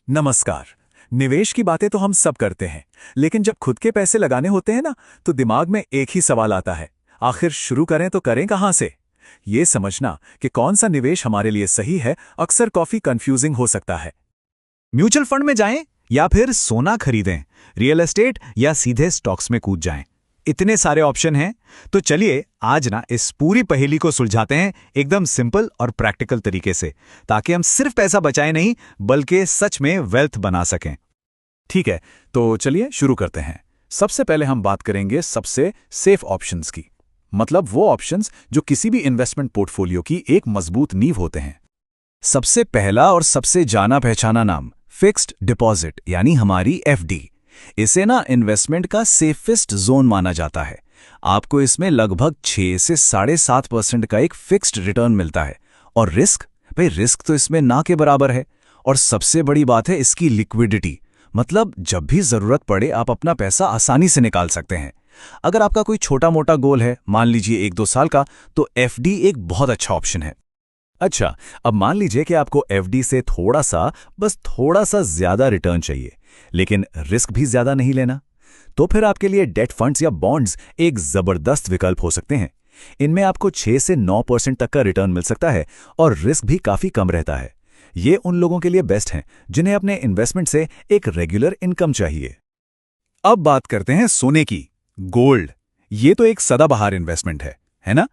नमस्कार। निवेश की बातें तो हम सब करते हैं, लेकिन जब खुद के पैसे लगाने होते हैं ना, तो दिमाग में एक ही सवाल आता है, आखिर शुरू करें तो करें कहां से। ये समझना कि कौन सा निवेश हमारे लिए सही है, अक्सर काफी कंफ्यूजिंग हो सकता है। म्यूचुअल फंड में जाएं या फिर सोना खरीदें, रियल एस्टेट या सीधे स्टॉक्स में कूद जाएं। इतने सारे ऑप्शन हैं, तो चलिए आज ना इस पूरी पहेली को सुलझाते हैं एकदम सिंपल और प्रैक्टिकल तरीके से, ताकि हम सिर्फ पैसा बचाएं नहीं बल्कि सच में वेल्थ बना सकें। ठीक है, तो चलिए शुरू करते हैं। सबसे पहले हम बात करेंगे सबसे सेफ ऑप्शंस की, मतलब वो ऑप्शंस जो किसी भी इन्वेस्टमेंट पोर्टफोलियो की एक मजबूत नींव होते हैं। सबसे पहला और सबसे जाना पहचाना नाम फिक्स्ड डिपॉजिट यानी हमारी एफडी। इसे ना इन्वेस्टमेंट का सेफेस्ट जोन माना जाता है। आपको इसमें लगभग 6 से 7.5% का एक फिक्स्ड रिटर्न मिलता है। और रिस्क, भाई रिस्क तो इसमें ना के बराबर है। और सबसे बड़ी बात है इसकी लिक्विडिटी, मतलब जब भी जरूरत पड़े आप अपना पैसा आसानी से निकाल सकते हैं। अगर आपका कोई छोटा मोटा गोल है, मान लीजिए 1-2 साल का, तो एफडी एक बहुत अच्छा ऑप्शन है। अच्छा, अब मान लीजिए कि आपको एफडी से बस थोड़ा सा ज्यादा रिटर्न चाहिए, लेकिन रिस्क भी ज्यादा नहीं लेना, तो फिर आपके लिए डेट फंड्स या बॉन्ड्स एक जबरदस्त विकल्प हो सकते हैं। इनमें आपको 6 से 9% तक का रिटर्न मिल सकता है और रिस्क भी काफी कम रहता है। ये उन लोगों के लिए बेस्ट हैं जिन्हें अपने इन्वेस्टमेंट से एक रेगुलर इनकम चाहिए। अब बात करते हैं सोने की, गोल्ड। ये तो एक सदाबहार इन्वेस्टमेंट है ना?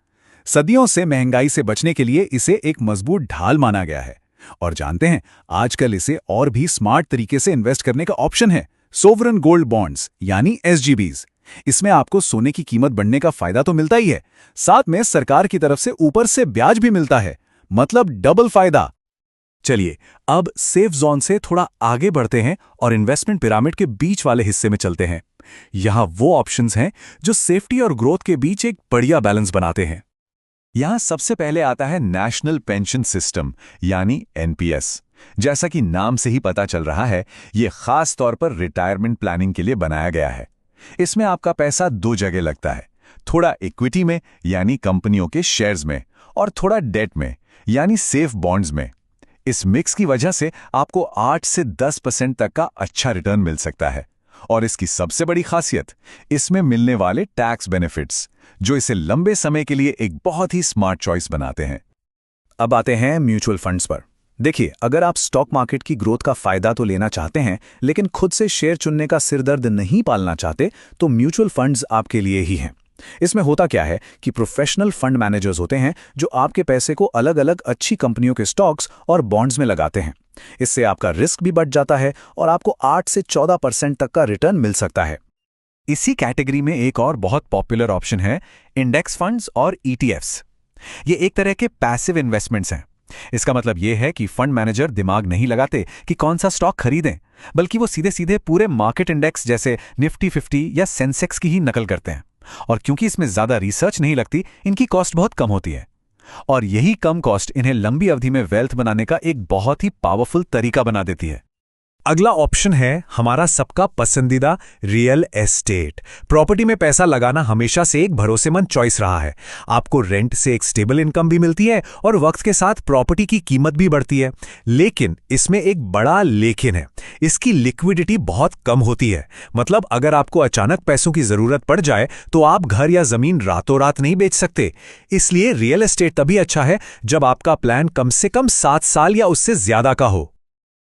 सदियों से महंगाई से बचने के लिए इसे एक मजबूत ढाल माना गया है। और जानते हैं, आजकल इसे और भी स्मार्ट तरीके से इन्वेस्ट करने का ऑप्शन है, सोवरन गोल्ड बॉन्ड्स यानी एसजीबीज। इसमें आपको सोने की कीमत बढ़ने का फायदा तो मिलता ही है, साथ में सरकार की तरफ से ऊपर से ब्याज भी मिलता है, मतलब डबल फायदा। चलिए अब सेफ जोन से थोड़ा आगे बढ़ते हैं और इन्वेस्टमेंट पिरामिड के बीच वाले हिस्से में चलते हैं। यहां वो ऑप्शंस हैं जो सेफ्टी और ग्रोथ के बीच एक बढ़िया बैलेंस बनाते हैं। यहां सबसे पहले आता है नेशनल पेंशन सिस्टम यानी एनपीएस। जैसा कि नाम से ही पता चल रहा है, ये खास तौर पर रिटायरमेंट प्लानिंग के लिए बनाया गया है। इसमें आपका पैसा 2 जगह लगता है, थोड़ा इक्विटी में यानी कंपनियों के शेयर्स में, और थोड़ा डेट में यानी सेफ बॉन्ड्स में। इस मिक्स की वजह से आपको 8 से 10% तक का अच्छा रिटर्न मिल सकता है। और इसकी सबसे बड़ी खासियत, इसमें मिलने वाले टैक्स बेनिफिट्स, जो इसे लंबे समय के लिए एक बहुत ही स्मार्ट चॉइस बनाते हैं। अब आते हैं म्यूचुअल फंड्स पर। देखिए, अगर आप स्टॉक मार्केट की ग्रोथ का फायदा तो लेना चाहते हैं, लेकिन खुद से शेयर चुनने का सिरदर्द नहीं पालना चाहते, तो म्यूचुअल फंड्स आपके लिए ही हैं। इसमें होता क्या है कि प्रोफेशनल फंड मैनेजर्स होते हैं जो आपके पैसे को अलग अलग अच्छी कंपनियों के स्टॉक्स और बॉन्ड्स में लगाते हैं। इससे आपका रिस्क भी बढ़ जाता है और आपको 8 से 14% तक का रिटर्न मिल सकता है। इसी कैटेगरी में एक और बहुत पॉपुलर ऑप्शन है इंडेक्स फंड्स और ईटीएफ्स। ये एक तरह के पैसिव इन्वेस्टमेंट्स हैं। इसका मतलब यह है कि फंड मैनेजर दिमाग नहीं लगाते कि कौन सा स्टॉक खरीदें, बल्कि वो सीधे सीधे पूरे मार्केट इंडेक्स जैसे निफ्टी 50 या सेंसेक्स की ही नकल करते हैं। और क्योंकि इसमें ज्यादा रिसर्च नहीं लगती, इनकी कॉस्ट बहुत कम होती है। और यही कम कॉस्ट इन्हें लंबी अवधि में वेल्थ बनाने का एक बहुत ही पावरफुल तरीका बना देती है। अगला ऑप्शन है हमारा सबका पसंदीदा रियल एस्टेट। प्रॉपर्टी में पैसा लगाना हमेशा से एक भरोसेमंद चॉइस रहा है। आपको रेंट से एक स्टेबल इनकम भी मिलती है और वक्त के साथ प्रॉपर्टी की कीमत भी बढ़ती है। लेकिन इसमें एक बड़ा लेकिन है, इसकी लिक्विडिटी बहुत कम होती है। मतलब अगर आपको अचानक पैसों की जरूरत पड़ जाए तो आप घर या जमीन रातों रात नहीं बेच सकते। इसलिए रियल एस्टेट तभी अच्छा है जब आपका प्लान कम से कम 7 साल या उससे ज्यादा का हो।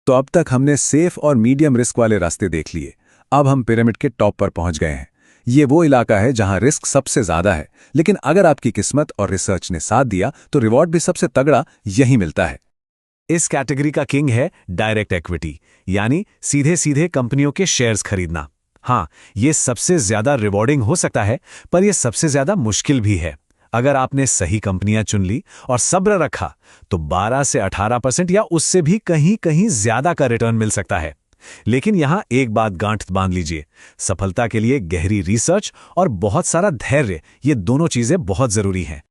तो अब तक हमने सेफ और मीडियम रिस्क वाले रास्ते देख लिए। अब हम पिरामिड के टॉप पर पहुंच गए हैं। ये वो इलाका है जहां रिस्क सबसे ज्यादा है, लेकिन अगर आपकी किस्मत और रिसर्च ने साथ दिया तो रिवॉर्ड भी सबसे तगड़ा यही मिलता है। इस कैटेगरी का किंग है डायरेक्ट इक्विटी, यानी सीधे सीधे कंपनियों के शेयर्स खरीदना। हाँ, ये सबसे ज्यादा रिवॉर्डिंग हो सकता है, पर यह सबसे ज्यादा मुश्किल भी है। अगर आपने सही कंपनियां चुन ली और सब्र रखा तो 12 से 18% या उससे भी कहीं कहीं ज्यादा का रिटर्न मिल सकता है। लेकिन यहां एक बात गांठ बांध लीजिए, सफलता के लिए गहरी रिसर्च और बहुत सारा धैर्य, ये दोनों चीजें बहुत जरूरी हैं।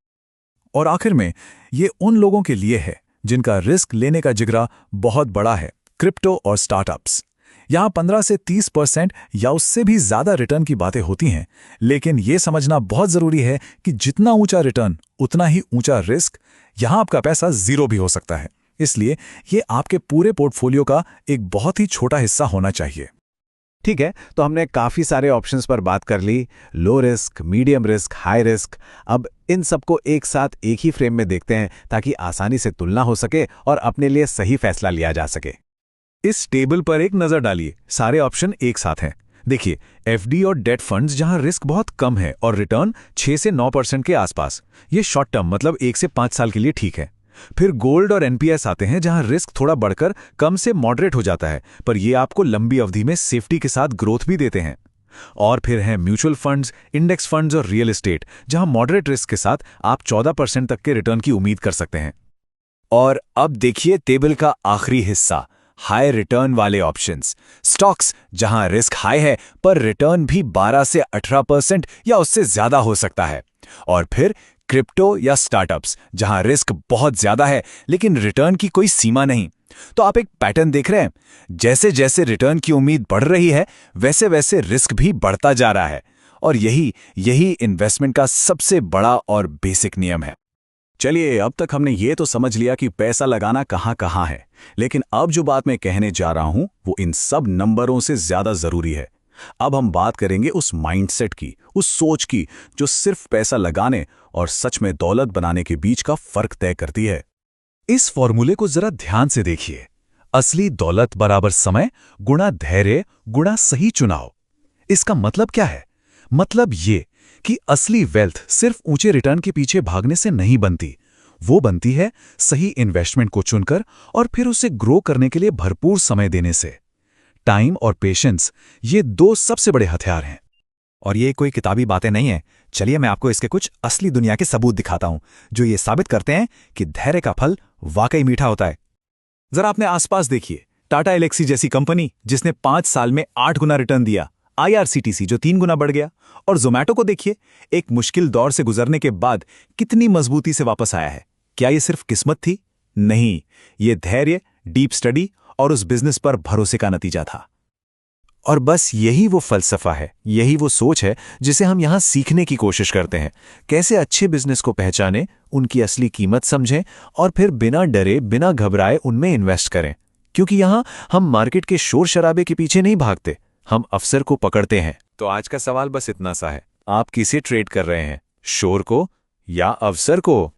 और आखिर में ये उन लोगों के लिए है जिनका रिस्क लेने का जिगरा बहुत बड़ा है, क्रिप्टो और स्टार्टअप्स। यहां 15 से 30% या उससे भी ज्यादा रिटर्न की बातें होती हैं, लेकिन यह समझना बहुत जरूरी है कि जितना ऊंचा रिटर्न उतना ही ऊंचा रिस्क। यहां आपका पैसा जीरो भी हो सकता है। इसलिए ये आपके पूरे पोर्टफोलियो का एक बहुत ही छोटा हिस्सा होना चाहिए। ठीक है, तो हमने काफ़ी सारे ऑप्शंस पर बात कर ली, low risk, medium risk, high risk. अब इन सबको एक साथ एक ही फ्रेम में देखते हैं ताकि आसानी से तुलना हो सके और अपने लिए सही फैसला लिया जा सके। इस टेबल पर एक नज़र डालिए, सारे ऑप्शन एक साथ हैं। देखिए, एफडी और डेट फंड्स जहां रिस्क बहुत कम है और रिटर्न 6 से 9% के आसपास, ये शॉर्ट टर्म मतलब 1 से 5 साल के लिए ठीक है। फिर गोल्ड और एनपीएस आते हैं जहां रिस्क थोड़ा बढ़कर कम से मॉडरेट हो जाता है, पर ये आपको लंबी अवधि में सेफ्टी के साथ ग्रोथ भी देते हैं। और फिर हैं म्यूचुअल फंड्स, इंडेक्स फंड्स और रियल एस्टेट, जहां मॉडरेट रिस्क के साथ आप 14% तक के रिटर्न की उम्मीद कर सकते हैं। और अब देखिए टेबल का आखिरी हिस्सा, हाई रिटर्न वाले ऑप्शंस, स्टॉक्स जहां रिस्क हाई है पर रिटर्न भी 12 से 18% या उससे ज्यादा हो सकता है। और फिर क्रिप्टो या स्टार्टअप्स जहां रिस्क बहुत ज्यादा है लेकिन रिटर्न की कोई सीमा नहीं। तो आप एक पैटर्न देख रहे हैं, जैसे जैसे रिटर्न की उम्मीद बढ़ रही है वैसे वैसे रिस्क भी बढ़ता जा रहा है। और यही इन्वेस्टमेंट का सबसे बड़ा और बेसिक नियम है। चलिए, अब तक हमने ये तो समझ लिया कि पैसा लगाना कहाँ कहाँ है, लेकिन अब जो बात मैं कहने जा रहा हूं वो इन सब नंबरों से ज्यादा जरूरी है। अब हम बात करेंगे उस माइंडसेट की, उस सोच की जो सिर्फ पैसा लगाने और सच में दौलत बनाने के बीच का फर्क तय करती है। इस फॉर्मूले को जरा ध्यान से देखिए। असली दौलत बराबर समय गुणा धैर्य गुणा सही चुनाव। इसका मतलब क्या है? मतलब ये कि असली वेल्थ सिर्फ ऊंचे रिटर्न के पीछे भागने से नहीं बनती, वो बनती है सही इन्वेस्टमेंट को चुनकर और फिर उसे ग्रो करने के लिए भरपूर समय देने से। टाइम और पेशेंस, ये 2 सबसे बड़े हथियार हैं। और ये कोई किताबी बातें नहीं है। चलिए मैं आपको इसके कुछ असली दुनिया के सबूत दिखाता हूं जो ये साबित करते हैं कि धैर्य का फल वाकई मीठा होता है। जरा अपने आसपास देखिए, टाटा एलेक्सी जैसी कंपनी जिसने 5 साल में 8 गुना रिटर्न दिया, आईआरसीटीसी जो 3 गुना बढ़ गया, और जोमैटो को देखिए, एक मुश्किल दौर से गुजरने के बाद कितनी मजबूती से वापस आया है। क्या ये सिर्फ किस्मत थी? नहीं, ये धैर्य, डीप स्टडी और उस बिजनेस पर भरोसे का नतीजा था। और बस यही वो फलसफा है, यही वो सोच है जिसे हम यहाँ सीखने की कोशिश करते हैं। कैसे अच्छे बिजनेस को पहचानें, उनकी असली कीमत समझें और फिर बिना डरे बिना घबराए उनमें इन्वेस्ट करें। क्योंकि यहाँ हम मार्केट के शोर शराबे के पीछे नहीं भागते, हम अवसर को पकड़ते हैं। तो आज का सवाल बस इतना सा है, आप किसे ट्रेड कर रहे हैं, शोर को या अवसर को?